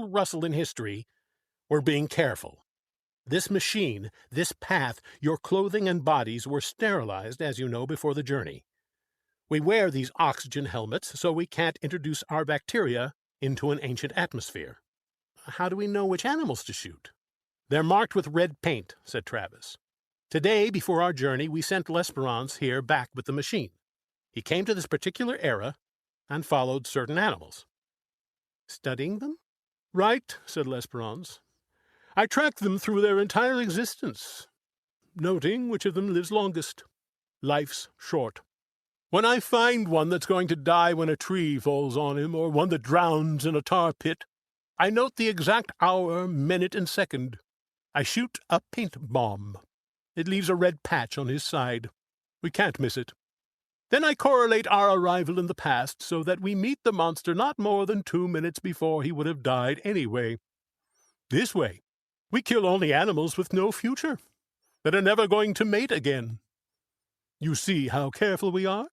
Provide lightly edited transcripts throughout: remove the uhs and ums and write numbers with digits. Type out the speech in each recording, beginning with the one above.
little rustle in history, we're being careful. This machine, this path, your clothing and bodies were sterilized, as you know, before the journey. We wear these oxygen helmets so we can't introduce our bacteria into an ancient atmosphere. How do we know which animals to shoot? They're marked with red paint, said Travis. Today, before our journey, we sent L'Esperance here back with the machine. He came to this particular era and followed certain animals. Studying them? Right, said L'Esperance. I tracked them through their entire existence, noting which of them lives longest. Life's short. When I find one that's going to die when a tree falls on him, or one that drowns in a tar pit, I note the exact hour, minute, and second. I shoot a paint bomb. It leaves a red patch on his side. We can't miss it. Then I correlate our arrival in the past so that we meet the monster not more than 2 minutes before he would have died anyway. This way, we kill only animals with no future, that are never going to mate again. You see how careful we are?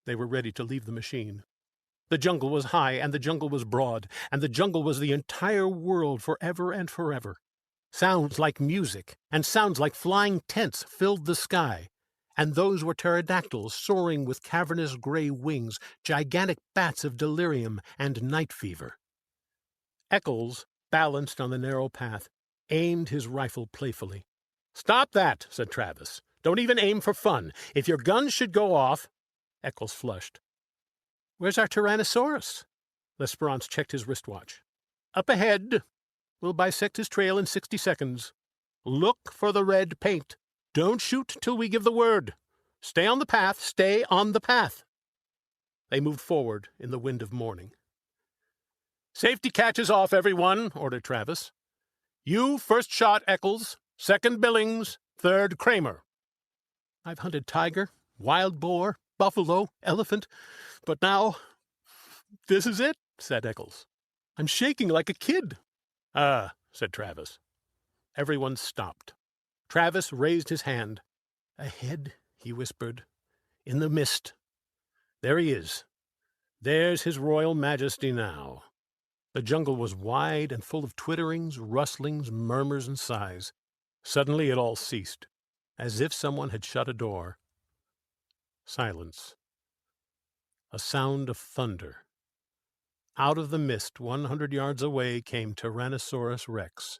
They were ready to leave the machine. The jungle was high, and the jungle was broad, and the jungle was the entire world forever and forever. Sounds like music, and sounds like flying tents filled the sky, and those were pterodactyls soaring with cavernous gray wings, gigantic bats of delirium and night fever. Eccles, balanced on the narrow path, aimed his rifle playfully. "Stop that," said Travis. "Don't even aim for fun. If your gun should go off—" Eccles flushed. "Where's our Tyrannosaurus?" L'Esperance checked his wristwatch. "Up ahead. We'll bisect his trail in 60 seconds. Look for the red paint. Don't shoot till we give the word. Stay on the path. Stay on the path." They moved forward in the wind of morning. "Safety catches off, everyone," ordered Travis. "You first shot, Eccles. Second, Billings. Third, Kramer." "I've hunted tiger, wild boar, buffalo, elephant, but now this is it," said Eccles. "I'm shaking like a kid." "Ah," said Travis. Everyone stopped. Travis raised his hand. "Ahead," he whispered, "in the mist. There he is. There's his royal majesty now." The jungle was wide and full of twitterings, rustlings, murmurs, and sighs. Suddenly it all ceased, as if someone had shut a door. Silence. A sound of thunder. Out of the mist 100 yards away came Tyrannosaurus Rex.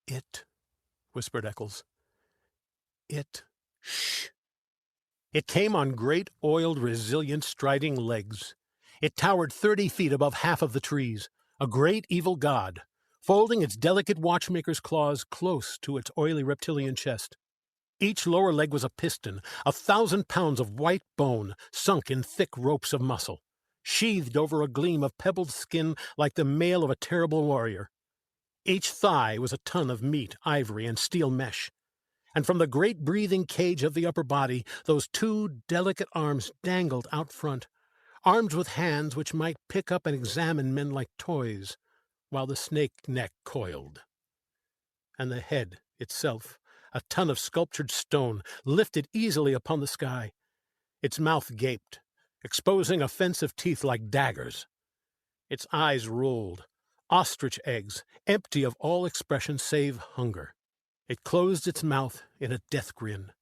"It," whispered Eccles. "It." "Shh." It came on great, oiled, resilient, striding legs. It towered 30 feet above half of the trees, a great evil god, folding its delicate watchmaker's claws close to its oily reptilian chest. Each lower leg was a piston, 1,000 pounds of white bone sunk in thick ropes of muscle, sheathed over a gleam of pebbled skin like the mail of a terrible warrior. Each thigh was a ton of meat, ivory, and steel mesh. And from the great breathing cage of the upper body, those 2 delicate arms dangled out front, armed with hands which might pick up and examine men like toys, while the snake neck coiled. And the head itself, a ton of sculptured stone, lifted easily upon the sky. Its mouth gaped, exposing offensive teeth like daggers. Its eyes rolled, ostrich eggs, empty of all expression save hunger. It closed its mouth in a death grin.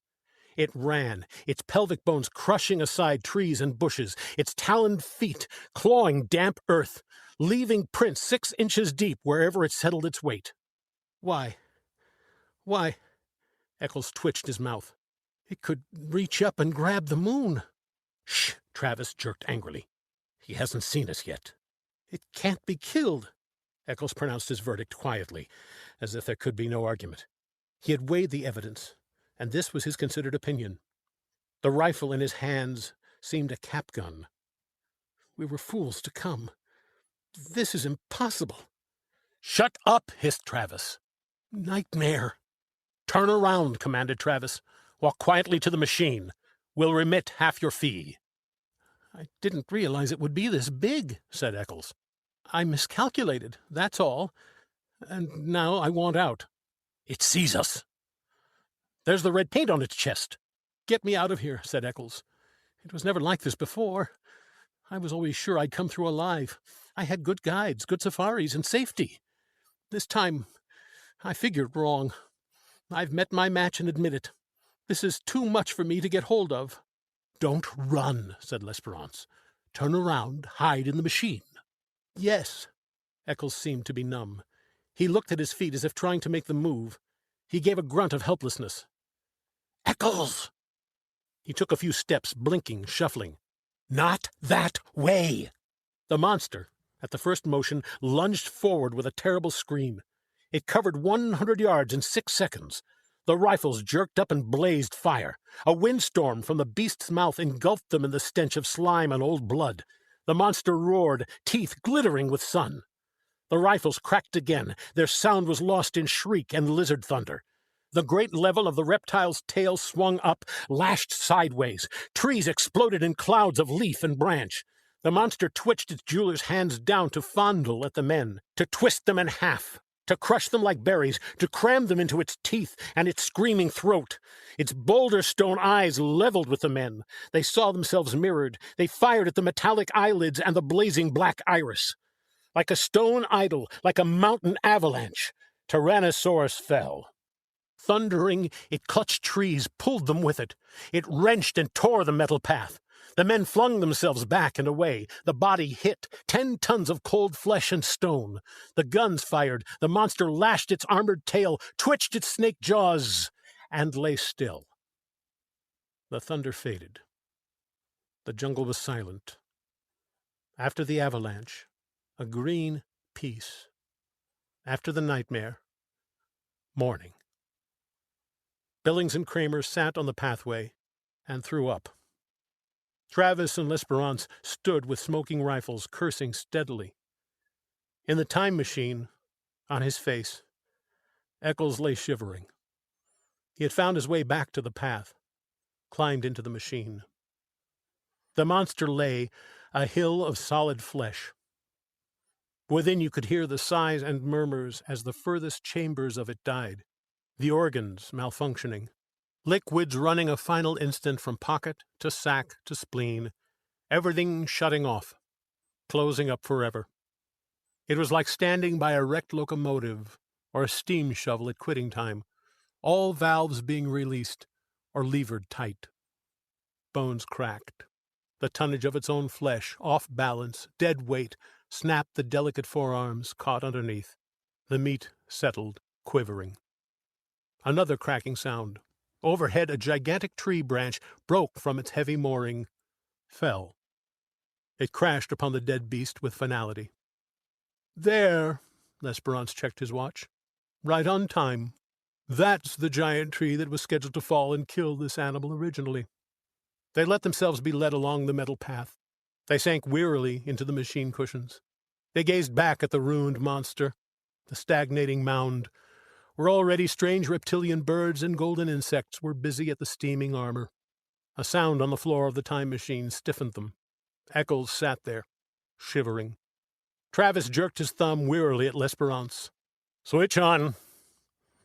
It ran, its pelvic bones crushing aside trees and bushes, its taloned feet clawing damp earth, leaving prints 6 inches deep wherever it settled its weight. Why? Eccles twitched his mouth. "It could reach up and grab the moon." "Shh," Travis jerked angrily. "He hasn't seen us yet." "It can't be killed." Eccles pronounced his verdict quietly, as if there could be no argument. He had weighed the evidence, and this was his considered opinion. The rifle in his hands seemed a cap gun. "We were fools to come. This is impossible." "Shut up," hissed Travis. "Nightmare." "Turn around," commanded Travis. "Walk quietly to the machine. We'll remit half your fee." "I didn't realize it would be this big," said Eccles. "I miscalculated, that's all. And now I want out." "It sees us." "There's the red paint on its chest." "Get me out of here," said Eccles. "It was never like this before. I was always sure I'd come through alive. I had good guides, good safaris, and safety. This time, I figured wrong. I've met my match and admit it. This is too much for me to get hold of." "Don't run," said L'Esperance. "Turn around, hide in the machine." "Yes." Eccles seemed to be numb. He looked at his feet as if trying to make them move. He gave a grunt of helplessness. "Eccles!" He took a few steps, blinking, shuffling. "Not that way!" The monster, at the first motion, lunged forward with a terrible scream. It covered 100 yards in 6 seconds. The rifles jerked up and blazed fire. A windstorm from the beast's mouth engulfed them in the stench of slime and old blood. The monster roared, teeth glittering with sun. The rifles cracked again. Their sound was lost in shriek and lizard thunder. The great level of the reptile's tail swung up, lashed sideways. Trees exploded in clouds of leaf and branch. The monster twitched its jeweler's hands down to fondle at the men, to twist them in half, to crush them like berries, to cram them into its teeth and its screaming throat. Its boulder-stone eyes leveled with the men. They saw themselves mirrored. They fired at the metallic eyelids and the blazing black iris. Like a stone idol, like a mountain avalanche, Tyrannosaurus fell. Thundering, it clutched trees, pulled them with it. It wrenched and tore the metal path. The men flung themselves back and away. The body hit, 10 tons of cold flesh and stone. The guns fired. The monster lashed its armored tail, twitched its snake jaws, and lay still. The thunder faded. The jungle was silent. After the avalanche, a green peace. After the nightmare, morning. Billings and Kramer sat on the pathway and threw up. Travis and L'Esperance stood with smoking rifles, cursing steadily. In the time machine, on his face, Eccles lay shivering. He had found his way back to the path, climbed into the machine. The monster lay, a hill of solid flesh. Within you could hear the sighs and murmurs as the furthest chambers of it died, the organs malfunctioning, liquids running a final instant from pocket to sac to spleen, everything shutting off, closing up forever. It was like standing by a wrecked locomotive or a steam shovel at quitting time, all valves being released or levered tight. Bones cracked. The tonnage of its own flesh, off balance, dead weight, snapped the delicate forearms caught underneath. The meat settled, quivering. Another cracking sound. Overhead, a gigantic tree branch broke from its heavy mooring, fell. It crashed upon the dead beast with finality. "There," L'Esperance checked his watch. "Right on time. That's the giant tree that was scheduled to fall and kill this animal originally." They let themselves be led along the metal path. They sank wearily into the machine cushions. They gazed back at the ruined monster, the stagnating mound, where already strange reptilian birds and golden insects were busy at the steaming armor. A sound on the floor of the time machine stiffened them. Eccles sat there, shivering. Travis jerked his thumb wearily at L'Esperance. "Switch on.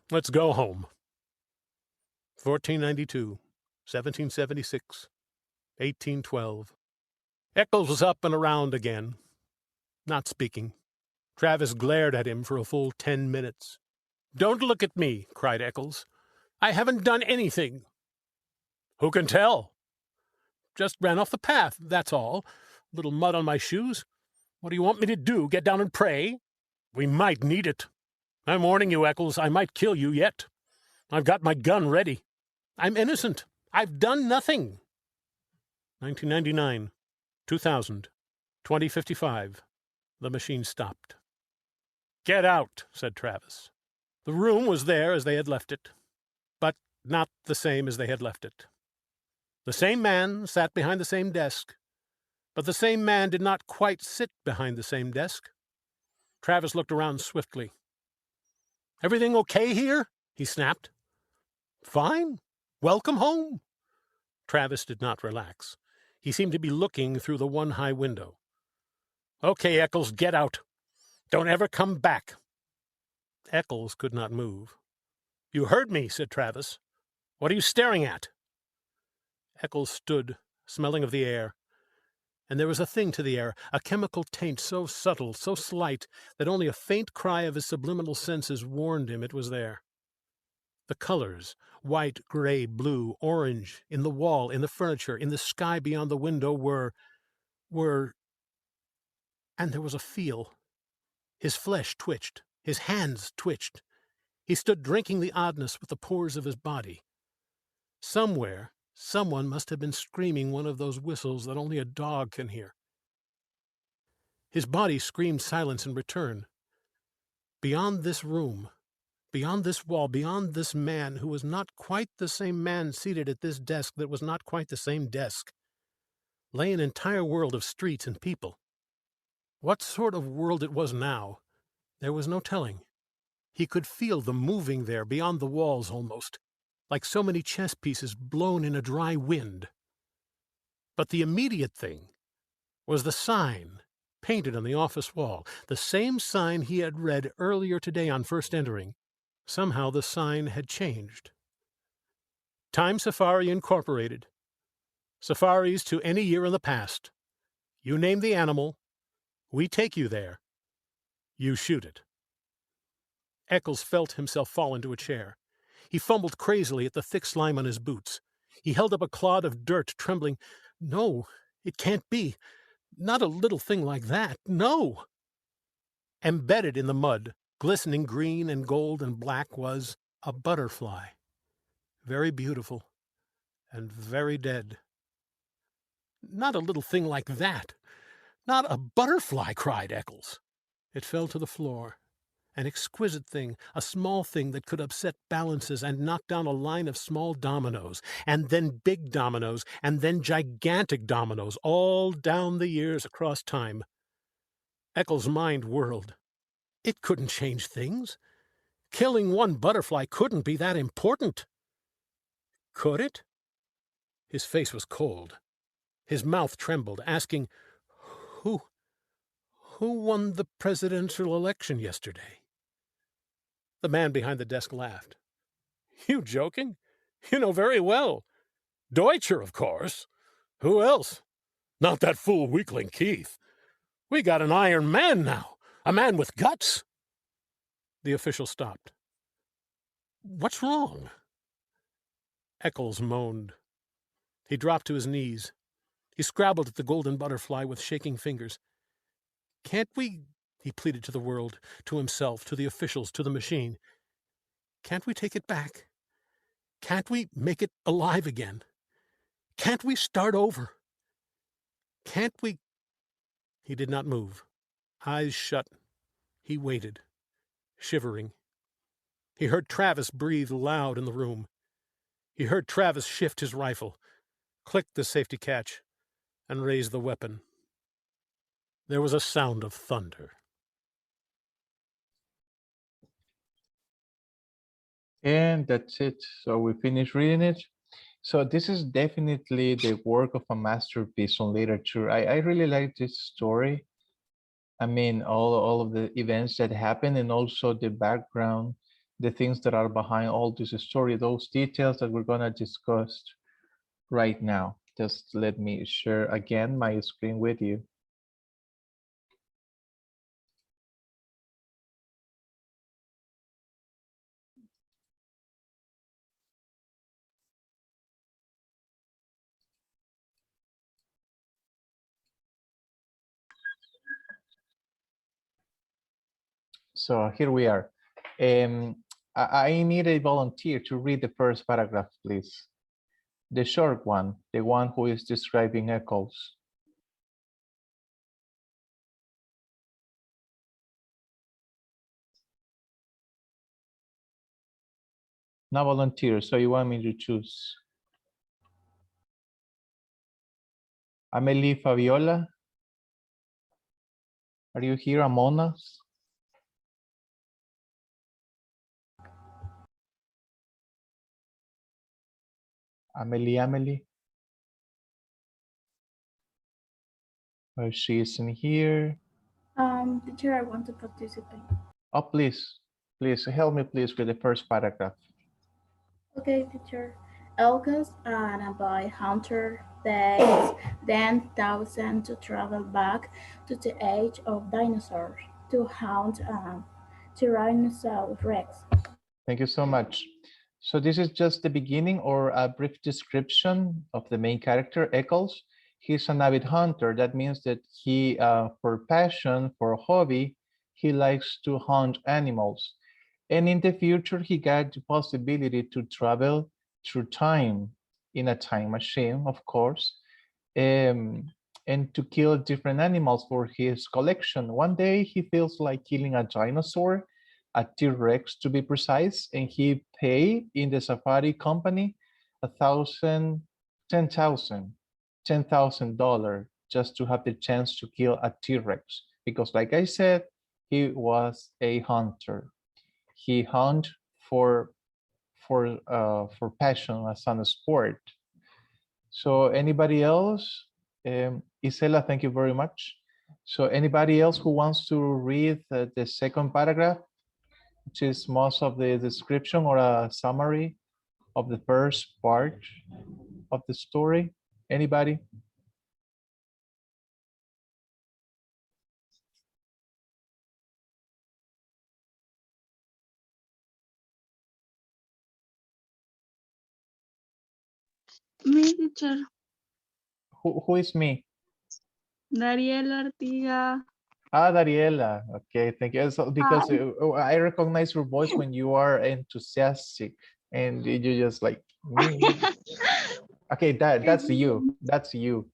Let's go home." 1492, 1776, 1812. Eccles was up and around again, not speaking. Travis glared at him for a full 10 minutes. "Don't look at me," cried Eccles. "I haven't done anything." "Who can tell?" "Just ran off the path, that's all. A little mud on my shoes. What do you want me to do, get down and pray?" "We might need it. I'm warning you, Eccles, I might kill you yet. I've got my gun ready." "I'm innocent. I've done nothing." 1999, 2000, 2055. The machine stopped. "Get out," said Travis. The room was there as they had left it, but not the same as they had left it. The same man sat behind the same desk, but the same man did not quite sit behind the same desk. Travis looked around swiftly. "Everything okay here?" he snapped. "Fine. Welcome home." Travis did not relax. He seemed to be looking through the one high window. "Okay, Eccles, get out. Don't ever come back." Eccles could not move. "You heard me," said Travis. "What are you staring at?" Eccles stood, smelling of the air. And there was a thing to the air, a chemical taint so subtle, so slight, that only a faint cry of his subliminal senses warned him it was there. The colors, white, gray, blue, orange, in the wall, in the furniture, in the sky beyond the window were, and there was a feel. His flesh twitched, his hands twitched. He stood drinking the oddness with the pores of his body. Somewhere, someone must have been screaming one of those whistles that only a dog can hear. His body screamed silence in return. Beyond this room, beyond this wall, beyond this man who was not quite the same man seated at this desk that was not quite the same desk, lay an entire world of streets and people. What sort of world it was now, there was no telling. He could feel them moving there beyond the walls almost, like so many chess pieces blown in a dry wind. But the immediate thing was the sign painted on the office wall, the same sign he had read earlier today on first entering. Somehow the sign had changed. Time Safari Incorporated. Safaris to any year in the past. You name the animal, we take you there. You shoot it. Eccles felt himself fall into a chair. He fumbled crazily at the thick slime on his boots. He held up a clod of dirt, trembling. No, it can't be. Not a little thing like that. No! Embedded in the mud, glistening green and gold and black, was a butterfly. Very beautiful and very dead. Not a little thing like that. Not a butterfly, cried Eccles. It fell to the floor. An exquisite thing, a small thing that could upset balances and knock down a line of small dominoes, and then big dominoes, and then gigantic dominoes, all down the years across time. Eccles' mind whirled. It couldn't change things. Killing one butterfly couldn't be that important. Could it? His face was cold. His mouth trembled, asking, Who won the presidential election yesterday? The man behind the desk laughed. You joking? You know very well. Deutscher, of course. Who else? Not that fool weakling Keith. We got an Iron Man now, a man with guts. The official stopped. What's wrong? Eccles moaned. He dropped to his knees. He scrabbled at the golden butterfly with shaking fingers. Can't we, he pleaded to the world, to himself, to the officials, to the machine. Can't we take it back? Can't we make it alive again? Can't we start over? Can't we? He did not move. Eyes shut. He waited, shivering. He heard Travis breathe loud in the room. He heard Travis shift his rifle, click the safety catch, and raise the weapon. There was a sound of thunder. And that's it. So we finished reading it. So this is definitely the work of a masterpiece on literature. I really like this story. I mean, all of the events that happen, and also the background, the things that are behind all this story, those details that we're gonna discuss right now. Just let me share again my screen with you. So here we are. I need a volunteer to read the first paragraph, please. The short one, the one who is describing Eccles. No volunteer, so you want me to choose? Amelie Fabiola, are you here among us? Amelie. Oh, she isn't here. Teacher, I want to participate. Oh, please help me, please, with the first paragraph. Okay, teacher. August and a boy hunter takes 10,000 to travel back to the age of dinosaurs to hunt Tyrannosaurus Rex. Thank you so much. So this is just the beginning or a brief description of the main character, Eccles. He's an avid hunter. That means that he, for passion, for hobby, he likes to hunt animals. And in the future, he got the possibility to travel through time in a time machine, of course, um, and to kill different animals for his collection. One day, he feels like killing a dinosaur, a T-Rex to be precise, and he paid in the safari company $10,000 just to have the chance to kill a T-Rex. Because like I said, he was a hunter. He hunt for passion as a sport. So anybody else? Isela, thank you very much. So anybody else who wants to read the second paragraph, which is most of the description or a summary of the first part of the story? Anybody? Me, teacher. Who is me? Dariela Artiga. Ah, Dariela. Okay, thank you. So, because I recognize your voice when you are enthusiastic and you just like me. Okay, that's you. That's you.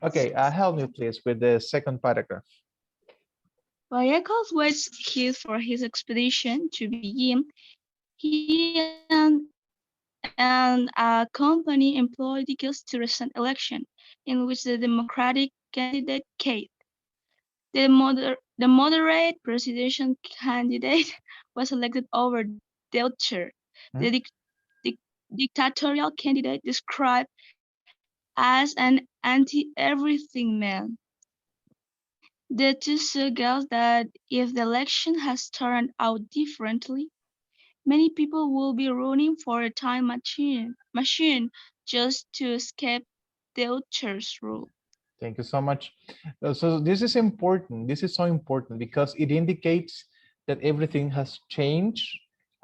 Okay, help me please with the second paragraph. While Eccles waits for his expedition to begin, he and a company employed details to recent election in which the Democratic candidate Kate, the moderate presidential candidate, was elected over Deutscher, the dictatorial candidate described as an anti-everything man. The two suggest that if the election has turned out differently, many people will be running for a time machine just to escape Deutscher's rule. Thank you so much. So this is important. This is so important because it indicates that everything has changed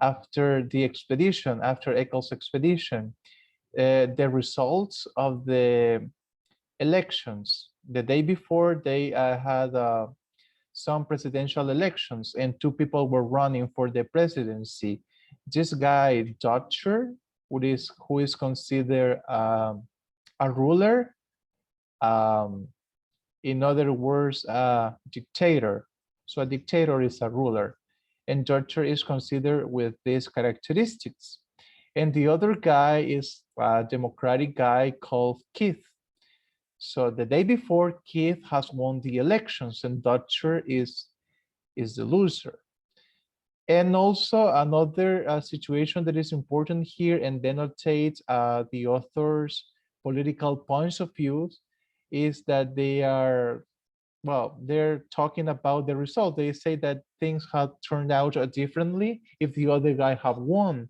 after the expedition, after Eccles' expedition. The results of the elections, the day before they had some presidential elections and two people were running for the presidency. This guy, Dutcher, who is considered a ruler, in other words, a dictator. So a dictator is a ruler, and Dutcher is considered with these characteristics. And the other guy is a Democratic guy called Keith. So the day before, Keith has won the elections and Dutcher is the loser. And also another situation that is important here and denotates the author's political points of view is that they are, well, they're talking about the result. They say that things have turned out differently if the other guy have won.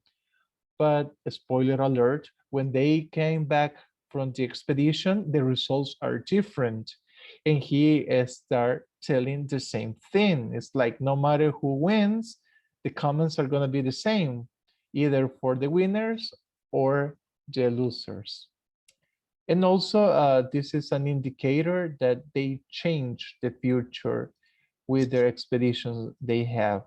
But spoiler alert, when they came back from the expedition, the results are different. And he start telling the same thing. It's like no matter who wins, the comments are going to be the same, either for the winners or the losers. And also, this is an indicator that they change the future with their expeditions they have.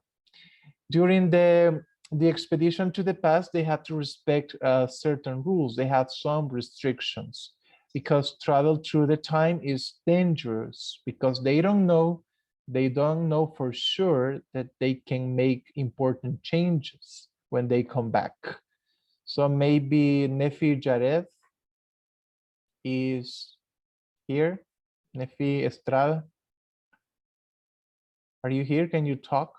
During the expedition to the past, they have to respect certain rules. They have some restrictions because travel through the time is dangerous because they don't know for sure that they can make important changes when they come back. So maybe Nefi Jared is here. Nefi Estrada, are you here? Can you talk?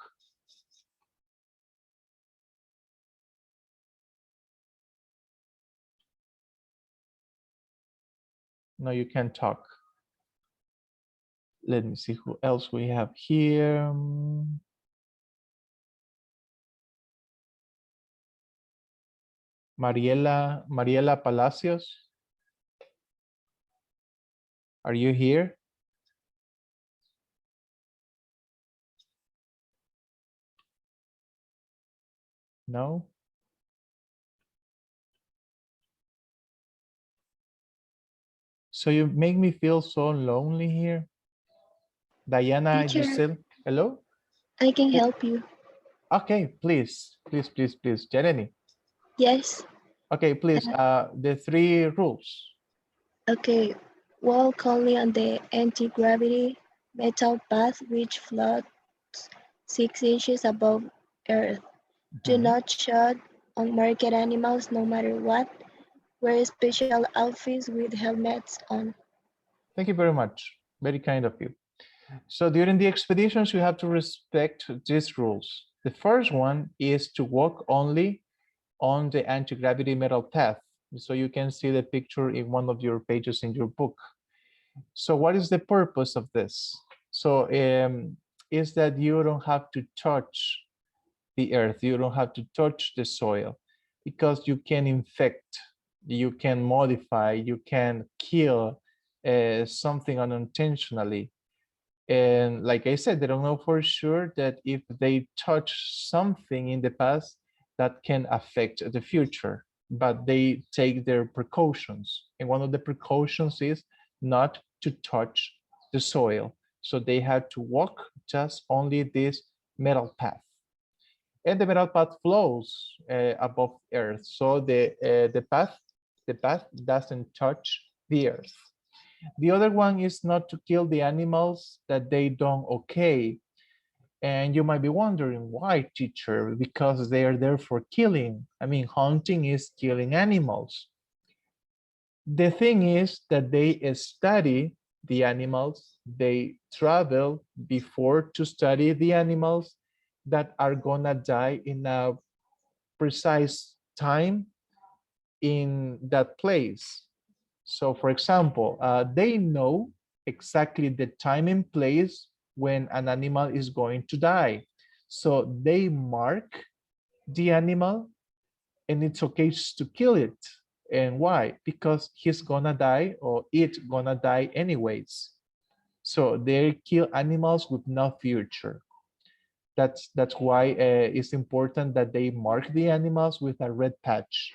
No, you can't talk. Let me see who else we have here. Mariela Palacios, are you here? No? So you make me feel so lonely here. Diana, you Teacher, still, hello? I can help you. Okay, please. Jeremy. Yes. Okay, please, the 3 rules. Okay. Walk only on the anti-gravity metal path which floats 6 inches above Earth. Do not shoot unmarked animals no matter what. Wear special outfits with helmets on. Thank you very much. Very kind of you. So during the expeditions, you have to respect these rules. The first one is to walk only on the anti-gravity metal path. So you can see the picture in one of your pages in your book. So what is the purpose of this? So is that you don't have to touch the earth, you don't have to touch the soil, because you can infect, you can modify, you can kill something unintentionally. And like I said, they don't know for sure that if they touch something in the past, that can affect the future, but they take their precautions. And one of the precautions is not to touch the soil. So they had to walk just only this metal path. And the metal path flows above earth. So the path doesn't touch the earth. The other one is not to kill the animals that they don't okay. And you might be wondering, why, teacher? Because they are there for killing. I mean, hunting is killing animals. The thing is that they study the animals, they travel before to study the animals that are gonna die in a precise time in that place. So for example, they know exactly the time and place when an animal is going to die. So they mark the animal and it's okay to kill it. And why? Because he's gonna die or it's gonna die anyways. So they kill animals with no future. That's why it's important that they mark the animals with a red patch.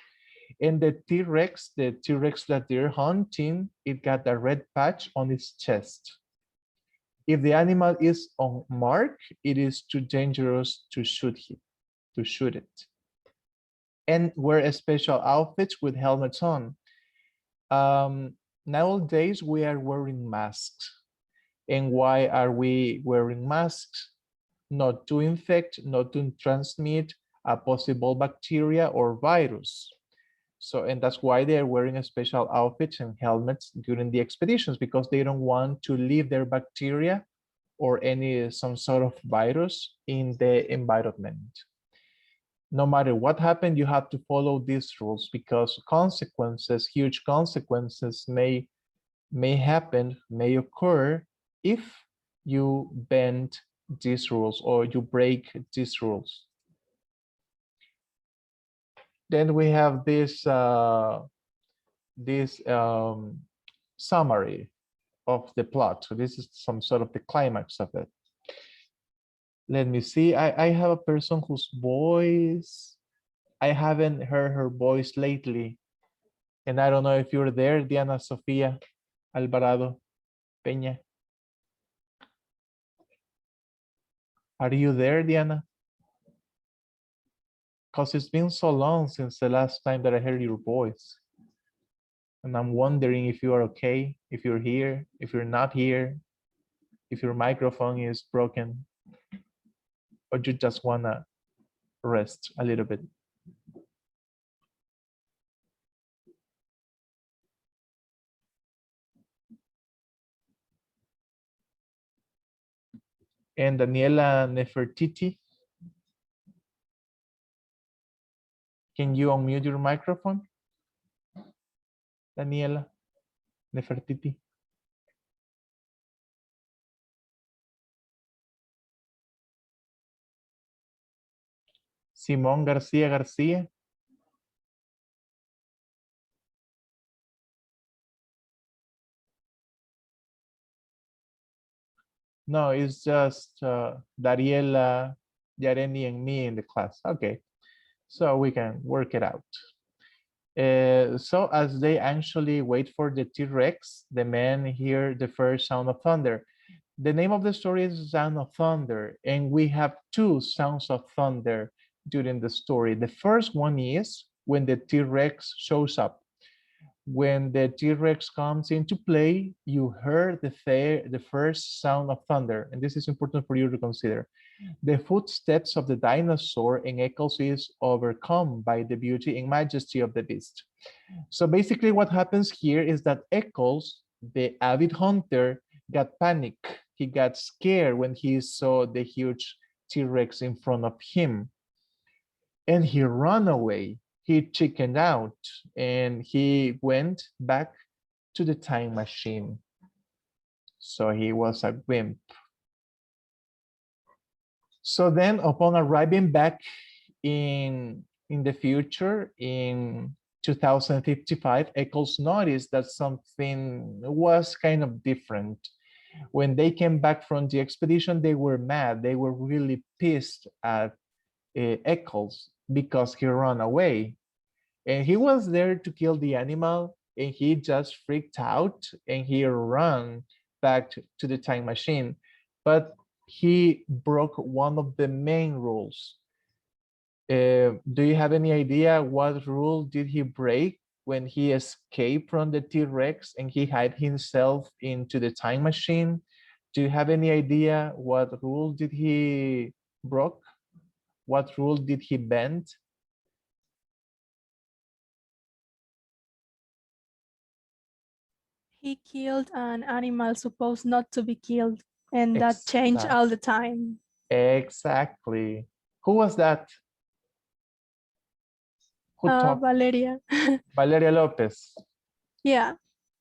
And the T-Rex that they're hunting, it got a red patch on its chest. If the animal is unmarked, it is too dangerous to shoot it. And wear special outfits with helmets on. Nowadays, we are wearing masks. And why are we wearing masks? Not to infect, not to transmit a possible bacteria or virus. So, and that's why they're wearing special outfits and helmets during the expeditions, because they don't want to leave their bacteria or some sort of virus in the environment. No matter what happened, you have to follow these rules, because consequences, huge consequences may happen, may occur if you bend these rules or you break these rules. Then we have this summary of the plot. So this is some sort of the climax of it. Let me see. I have a person whose voice, I haven't heard her voice lately. And I don't know if you're there, Diana Sofia Alvarado Peña. Are you there, Diana? Because it's been so long since the last time that I heard your voice. And I'm wondering if you are okay, if you're here, if you're not here, if your microphone is broken, or you just wanna rest a little bit. And Daniela Nefertiti, can you unmute your microphone? Daniela Nefertiti. Simón García García. No, it's just Dariela, Yareni, and me in the class. Okay, so we can work it out. So as they anxiously wait for the T-Rex, the men hear the first sound of thunder. The name of the story is Sound of Thunder, and we have two sounds of thunder during the story. The first one is when the T-Rex shows up. When the T-Rex comes into play, you heard the first sound of thunder, and this is important for you to consider. The footsteps of the dinosaur, and Eccles is overcome by the beauty and majesty of the beast. So basically what happens here is that Eccles, the avid hunter, got panic. He got scared when he saw the huge T-Rex in front of him. And he ran away. He chickened out and he went back to the time machine. So he was a wimp. So then upon arriving back in the future, in 2055, Eccles noticed that something was kind of different. When they came back from the expedition, they were mad. They were really pissed at Eccles because he ran away. And he was there to kill the animal, and he just freaked out and he ran back to the time machine. But he broke one of the main rules. Do you have any idea what rule did he break when he escaped from the T-Rex and he hid himself into the time machine? Do you have any idea what rule did he broke? What rule did he bend? He killed an animal supposed not to be killed, and that changed all the time. Exactly. Who was that? Who talked? Valeria. Valeria Lopez. Yeah.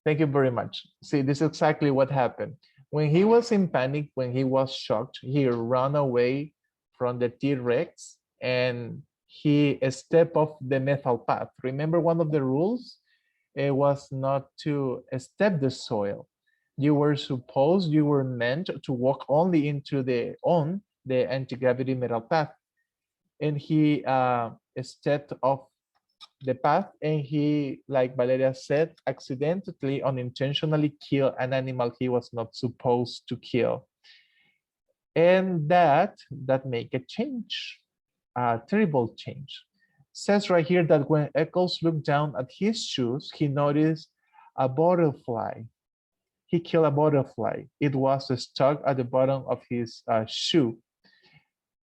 Thank you very much. See, this is exactly what happened. When he was in panic, when he was shocked, he ran away from the T-Rex and he stepped off the metal path. Remember one of the rules? It was not to step the soil. You were meant to walk only into the anti-gravity metal path. And he stepped off the path and he, like Valeria said, accidentally, unintentionally killed an animal he was not supposed to kill. And that make a change, a terrible change. Says right here that when Eccles looked down at his shoes, he noticed a butterfly. He killed a butterfly. It was stuck at the bottom of his shoe.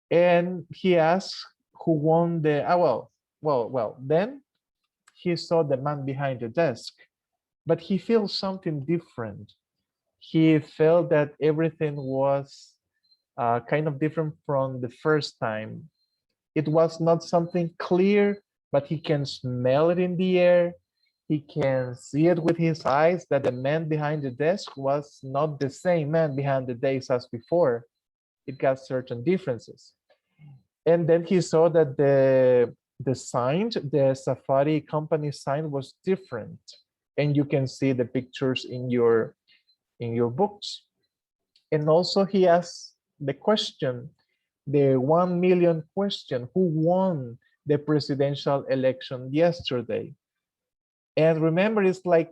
And he asked who won the, then he saw the man behind the desk, but he feels something different. He felt that everything was kind of different from the first time. It was not something clear, but he can smell it in the air. He can see it with his eyes that the man behind the desk was not the same man behind the desk as before. It got certain differences. And then he saw that the sign, the Safari company sign was different. And you can see the pictures in your books. And also he asked the question, the 1 million question, who won the presidential election yesterday? And remember, it's like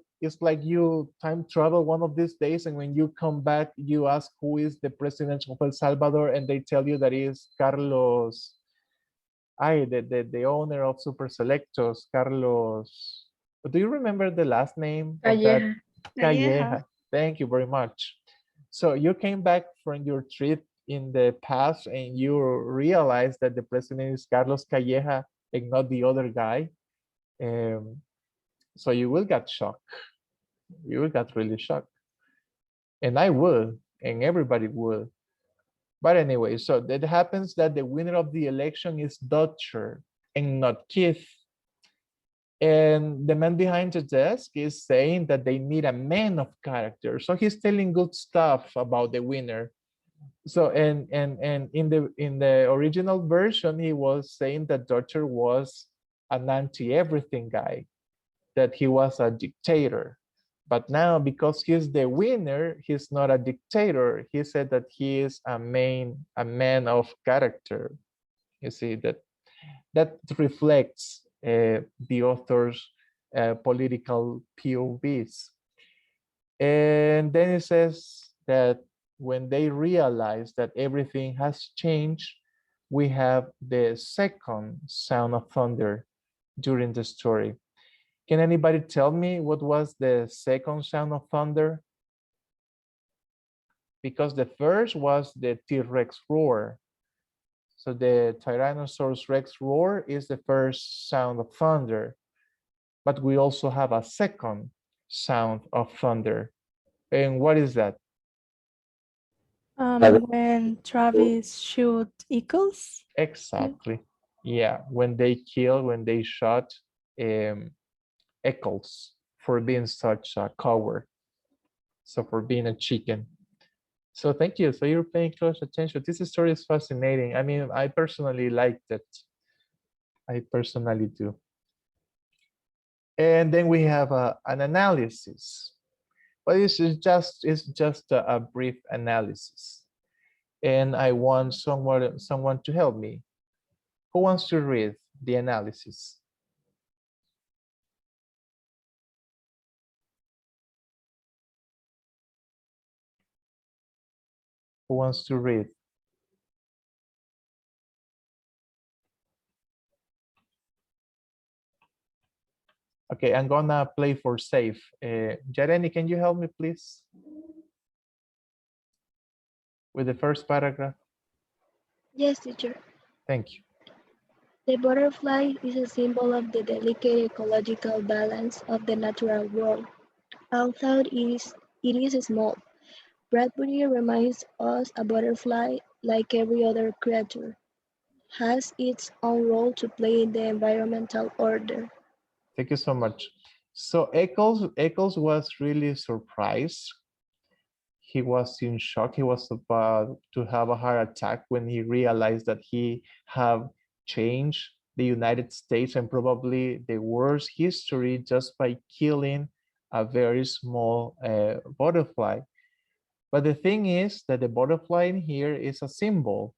you time travel one of these days, and when you come back, you ask who is the president of El Salvador, and they tell you that is Carlos, the owner of Super Selectos, Carlos. Do you remember the last name of that? Calleja. Thank you very much. So you came back from your trip in the past and you realized that the president is Carlos Calleja and not the other guy. So you will get shocked. You will get really shocked. And I would, and everybody would. But anyway, so that happens that the winner of the election is Dutcher and not Keith. And the man behind the desk is saying that they need a man of character. So he's telling good stuff about the winner. So and in the original version, he was saying that Dutcher was an anti-everything guy, that he was a dictator. But now, because he's the winner, he's not a dictator. He said that he is a man of character. You see, that reflects the author's political POVs. And then it says that when they realize that everything has changed, we have the second sound of thunder during the story. Can anybody tell me what was the second sound of thunder? Because the first was the T-Rex roar. So the Tyrannosaurus Rex roar is the first sound of thunder. But we also have a second sound of thunder. And what is that? When Travis shoot eagles. Exactly. Yeah, when they shot Eccles for being such a coward. So for being a chicken. So thank you. So you're paying close attention. This story is fascinating. I mean, I personally liked it. I personally do. And then we have an analysis. But this is just a brief analysis. And I want someone to help me. Who wants to read the analysis? Who wants to read? Okay, I'm gonna play for safe. Jareni, can you help me, please? With the first paragraph? Yes, teacher. Thank you. The butterfly is a symbol of the delicate ecological balance of the natural world. Although it is small, Bradbury reminds us a butterfly, like every other creature, has its own role to play in the environmental order. Thank you so much. So Eccles was really surprised. He was in shock. He was about to have a heart attack when he realized that he have changed the United States and probably the world's history just by killing a very small butterfly. But the thing is that the butterfly in here is a symbol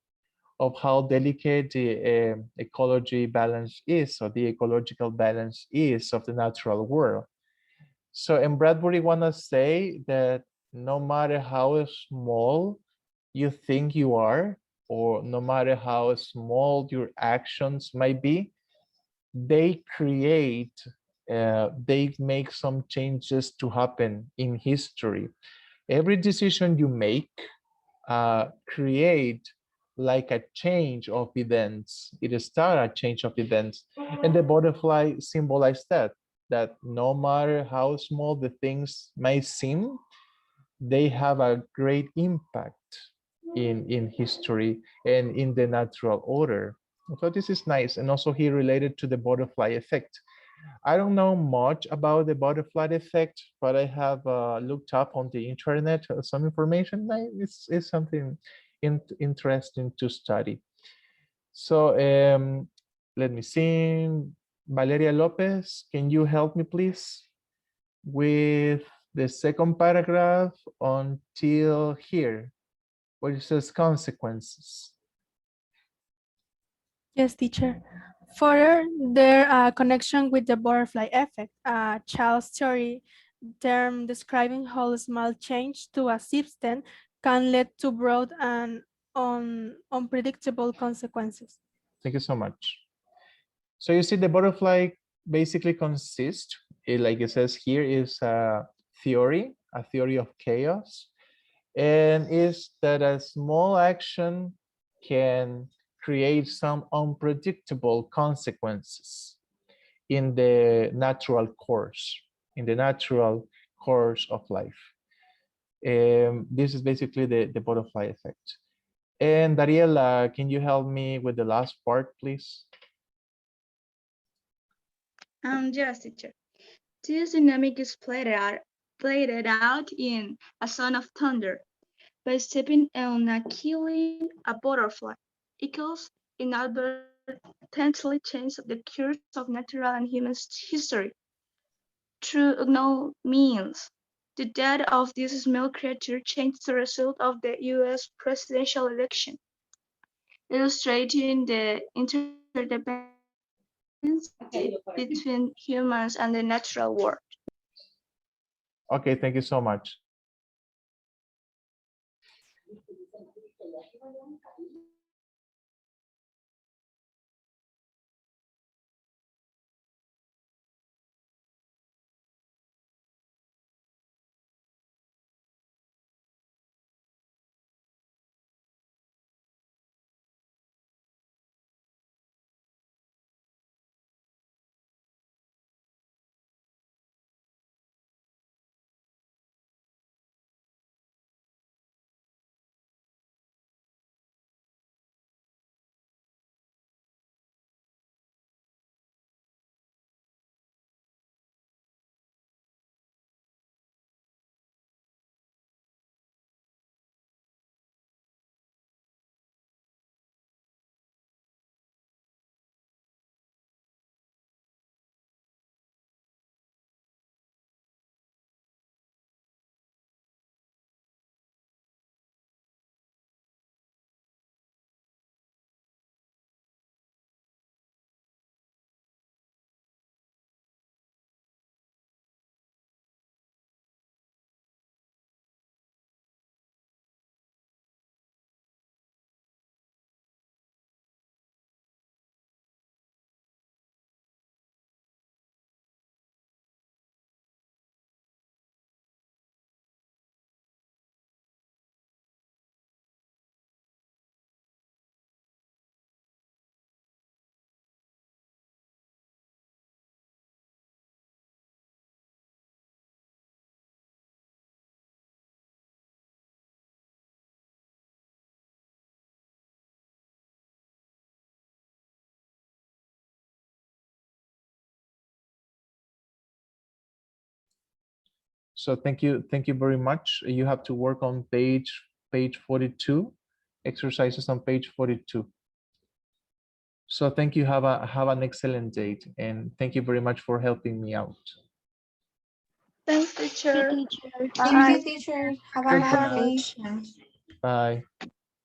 of how delicate the ecology balance is, or the ecological balance is of the natural world. So, and Bradbury wanna say that no matter how small you think you are, or no matter how small your actions might be, they they make some changes to happen in history. Every decision you make create like a change of events. It starts a change of events. And the butterfly symbolized that no matter how small the things may seem, they have a great impact in history and in the natural order. So this is nice. And also he related to the butterfly effect. I don't know much about the butterfly effect, but I have looked up on the internet some information. It's something interesting to study. So let me see. Valeria Lopez, can you help me please with the second paragraph until here, where it says consequences? Yes, teacher. Further, their connection with the butterfly effect, a child's story term describing how a small change to a system can lead to broad and unpredictable consequences. Thank you so much. So you see the butterfly basically consists, like it says here, is a theory of chaos, and is that a small action can create some unpredictable consequences in the natural course, of life. This is basically the butterfly effect. And Dariela, can you help me with the last part, please? Yes, teacher. This dynamic is played out in A Son of Thunder by stepping on a killing a butterfly equals inadvertently change the course of natural and human history through unknown means. The death of this small creature changed the result of the U.S. presidential election, illustrating the interdependence between humans and the natural world. Okay, thank you so much. So thank you very much. You have to work on page 42, exercises on page 42. So thank you. Have an excellent day, and thank you very much for helping me out. Thanks, Thank teacher. you, teacher. Thank you, teacher. Have a nice Goodbye. day. Bye.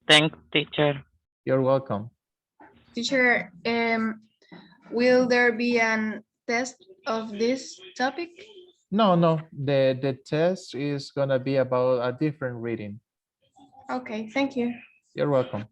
Thanks, teacher. You're welcome. Teacher, will there be an test of this topic? No, the test is gonna be about a different reading. Okay, thank you. You're welcome.